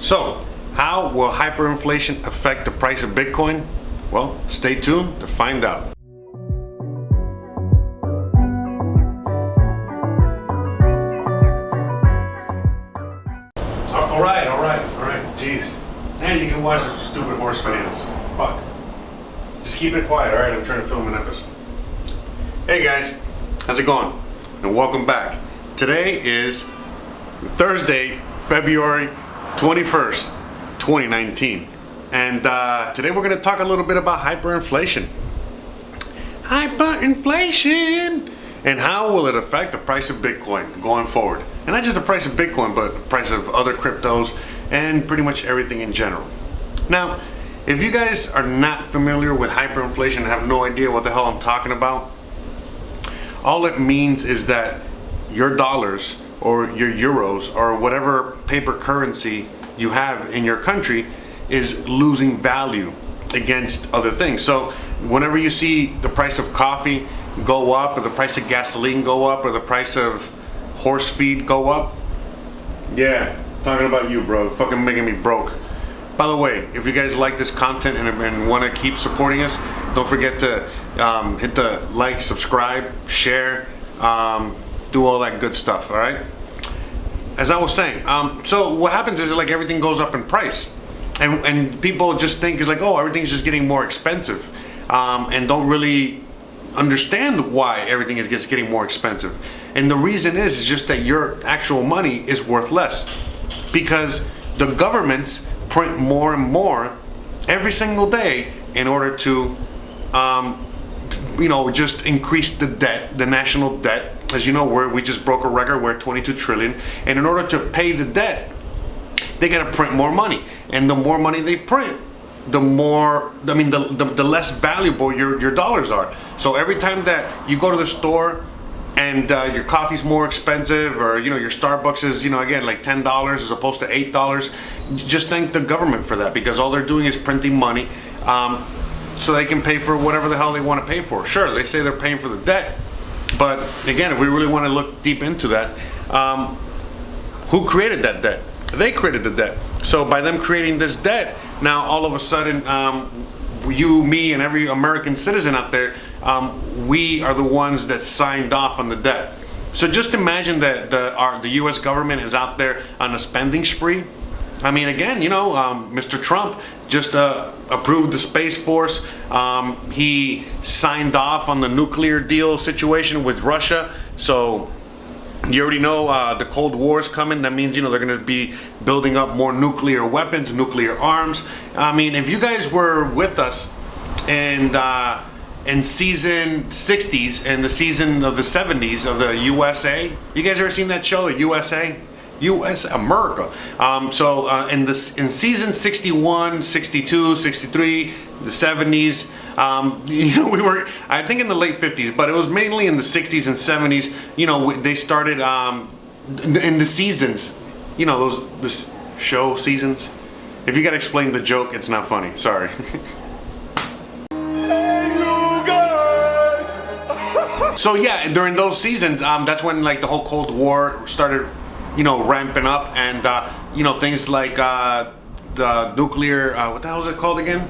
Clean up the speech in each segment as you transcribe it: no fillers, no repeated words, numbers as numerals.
So, how will hyperinflation affect the price of Bitcoin? Well, stay tuned to find out. All right, jeez. And you can watch the stupid horse videos. Fuck. Just keep it quiet, all right? I'm trying to film an episode. Hey guys, how's it going? And welcome back. Today is Thursday, February 21st, 2019. And today we're going to talk a little bit about hyperinflation. Hyperinflation! And how will it affect the price of Bitcoin going forward? And not just the price of Bitcoin, but the price of other cryptos and pretty much everything in general. Now, if you guys are not familiar with hyperinflation and have no idea what the hell I'm talking about, all it means is that your dollars or your euros or whatever paper currency you have in your country is losing value against other things. So whenever you see the price of coffee go up, or the price of gasoline go up, or the price of horse feed go up, yeah, talking about you, bro, fucking making me broke. By the way, if you guys like this content and want to keep supporting us, don't forget to hit the like, subscribe, share, do all that good stuff, all right? As I was saying, so what happens is like everything goes up in price. And people just think it's like, oh, everything's just getting more expensive, and don't really understand why everything is just getting more expensive. And the reason is just that your actual money is worth less because the governments print more and more every single day in order to, just increase the debt, the national debt. As you know, we just broke a record, we're at 22 trillion. And in order to pay the debt, they gotta print more money. And the more money they print, the less valuable your dollars are. So every time that you go to the store and your coffee's more expensive, or your Starbucks is again like $10 as opposed to $8, just thank the government for that, because all they're doing is printing money so they can pay for whatever the hell they want to pay for. Sure, they say they're paying for the debt, but again, if we really want to look deep into that, who created that debt? They created the debt. So by them creating this debt, now all of a sudden, you, me, and every American citizen out there, we are the ones that signed off on the debt. So just imagine that the U.S. government is out there on a spending spree. I mean, again, Mr. Trump just approved the Space Force. He signed off on the nuclear deal situation with Russia. So you already know the Cold War is coming. That means, they're going to be building up more nuclear weapons, nuclear arms. I mean, if you guys were with us in season 60s and the season of the 70s of the USA, you guys ever seen that show, the USA? US America. In season 61, 62, 63, the 70s, we were, I think, in the late 50s, but it was mainly in the 60s and 70s. They started in the seasons, this show seasons. If you gotta explain the joke, it's not funny. Sorry. So yeah, during those seasons, that's when like the whole Cold War started, ramping up, and things like the nuclear, what the hell is it called again?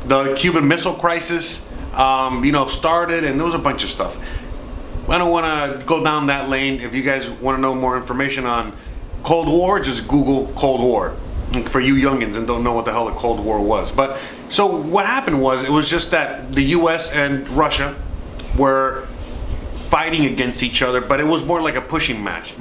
The Cuban Missile Crisis, started, and there was a bunch of stuff. I don't want to go down that lane. If you guys want to know more information on Cold War, just Google Cold War. For you youngins and don't know what the hell the Cold War was. But so what happened was, it was just that the U.S. and Russia were fighting against each other, but it was more like a pushing match.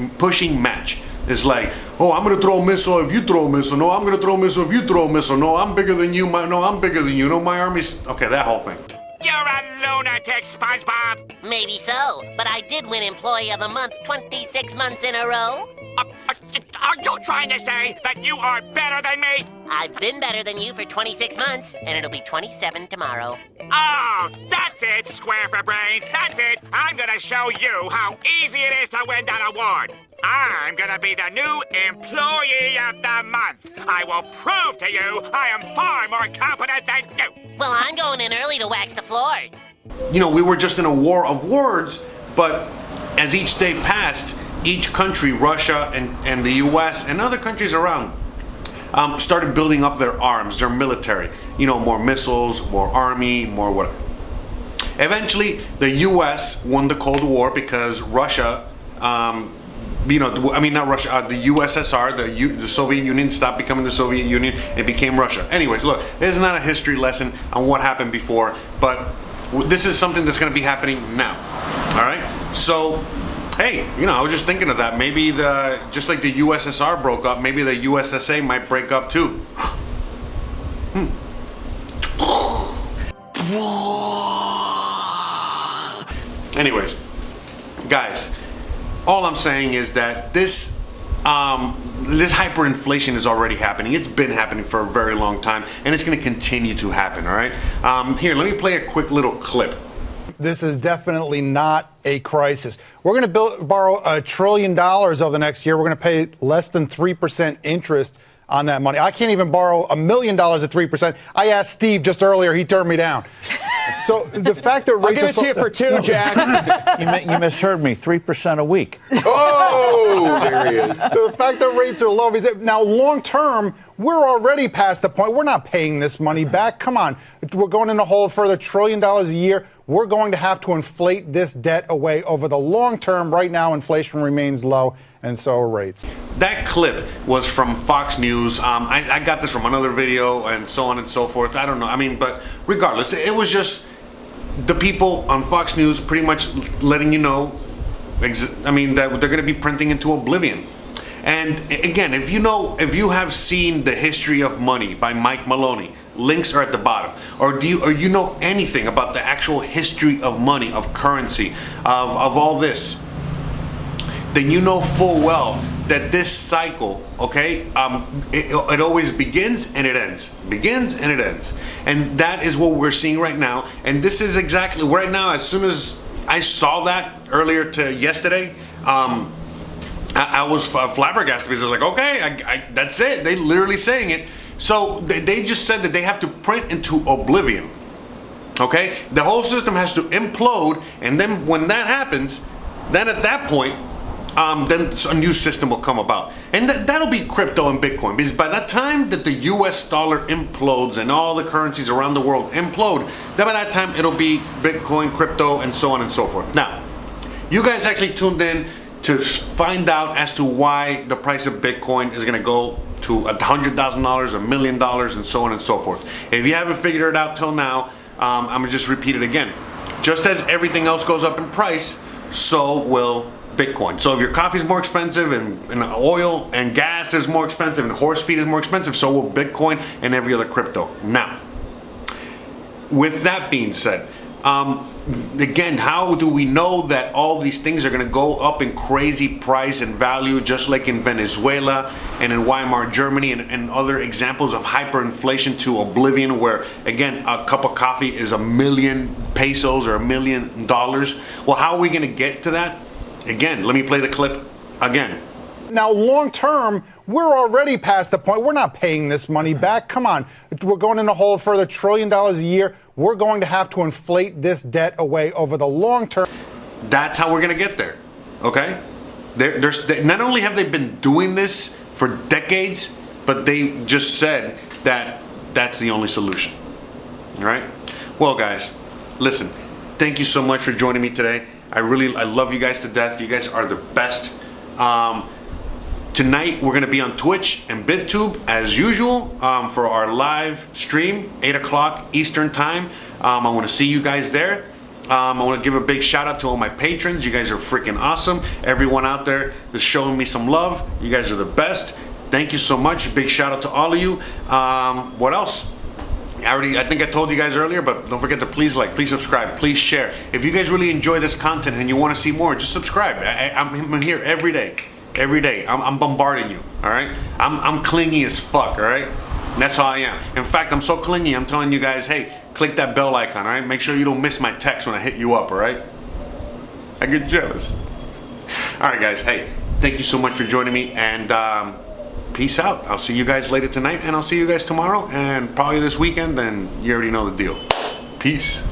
It's like, oh, I'm gonna throw a missile if you throw a missile. No, I'm gonna throw a missile if you throw a missile. No, I'm bigger than you. No, I'm bigger than you. No, my army's... Okay, that whole thing. You're a lunatic, SpongeBob! Maybe so, but I did win Employee of the Month 26 months in a row. Are you trying to say that you are better than me? I've been better than you for 26 months, and it'll be 27 tomorrow. Oh, that's it, Square for Brains. That's it. I'm gonna show you how easy it is to win that award. I'm gonna be the new Employee of the Month. I will prove to you I am far more competent than you. Well, I'm going in early to wax the floors. We were just in a war of words, but as each day passed, each country, Russia and the US and other countries around, started building up their arms, their military. You know, more missiles, more army, more whatever. Eventually, the U.S. won the Cold War because Russia, you know, I mean not Russia, the USSR, the Soviet Union stopped becoming the Soviet Union and became Russia. Anyways, look, this is not a history lesson on what happened before, but this is something that's going to be happening now. All right, so hey, you know, I was just thinking of that. Maybe just like the USSR broke up, maybe the USSA might break up too. Anyways, guys, all I'm saying is that this hyperinflation is already happening. It's been happening for a very long time, and it's going to continue to happen. All right. Here, let me play a quick little clip. This is definitely not a crisis. We're going to borrow $1 trillion over the next year. We're going to pay less than 3% interest on that money. I can't even borrow $1 million at 3%. I asked Steve just earlier. He turned me down. So the fact that rates I'll give it to you for 2, Jack. You misheard me. 3% a week. Oh, there he is. The fact that rates are low. Now, long term, we're already past the point. We're not paying this money back. Come on. We're going in a hole for $1 trillion a year. We're going to have to inflate this debt away over the long term. Right now, inflation remains low, and so are rates. That clip was from Fox News. I got this from another video and so on and so forth. I don't know. I mean, but regardless, it was just the people on Fox News pretty much letting you know, I mean, that they're going to be printing into oblivion. And again, if you have seen The History of Money by Mike Maloney, links are at the bottom. Or you know anything about the actual history of money, of currency, of all this, then you know full well that this cycle, okay, it always begins and it ends. Begins and it ends. And that is what we're seeing right now. And this is exactly, right now, as soon as I saw that earlier to yesterday, I was flabbergasted because I was like, okay, that's it. They literally saying it. So they just said that they have to print into oblivion. Okay? The whole system has to implode, and then when that happens, then at that point, then a new system will come about. And that'll be crypto and Bitcoin, because by that time that the US dollar implodes and all the currencies around the world implode, then by that time it'll be Bitcoin, crypto, and so on and so forth. Now, you guys actually tuned in to find out as to why the price of Bitcoin is going to go to $100,000, $1 million, and so on and so forth. If you haven't figured it out till now, I'm going to just repeat it again. Just as everything else goes up in price, so will Bitcoin. So if your coffee is more expensive and oil and gas is more expensive and horse feed is more expensive, so will Bitcoin and every other crypto. Now, with that being said, again, how do we know that all these things are going to go up in crazy price and value, just like in Venezuela and in Weimar Germany and other examples of hyperinflation to oblivion, where again a cup of coffee is 1 million pesos or $1 million? Well, how are we going to get to that? Again, let me play the clip again. Now, long term, we're already past the point. We're not paying this money back. Come on. We're going in a hole for $1 trillion a year. We're going to have to inflate this debt away over the long term. That's how we're going to get there. Okay? Not only have they been doing this for decades, but they just said that that's the only solution. All right? Well, guys, listen, thank you so much for joining me today. I love you guys to death. You guys are the best. Tonight we're going to be on Twitch and Bit.tube as usual for our live stream, 8 o'clock Eastern time. I want to see you guys there. I want to give a big shout out to all my patrons. You guys are freaking awesome. Everyone out there is showing me some love. You guys are the best. Thank you so much. Big shout out to all of you. What else? I think I told you guys earlier, but don't forget to please like, please subscribe, please share. If you guys really enjoy this content and you want to see more, just subscribe. I'm here every day. Every day. I'm bombarding you, all right? I'm clingy as fuck, all right? That's how I am. In fact, I'm so clingy, I'm telling you guys, hey, click that bell icon, all right? Make sure you don't miss my text when I hit you up, all right? I get jealous. All right, guys, hey, thank you so much for joining me, and peace out. I'll see you guys later tonight, and I'll see you guys tomorrow, and probably this weekend, then you already know the deal. Peace.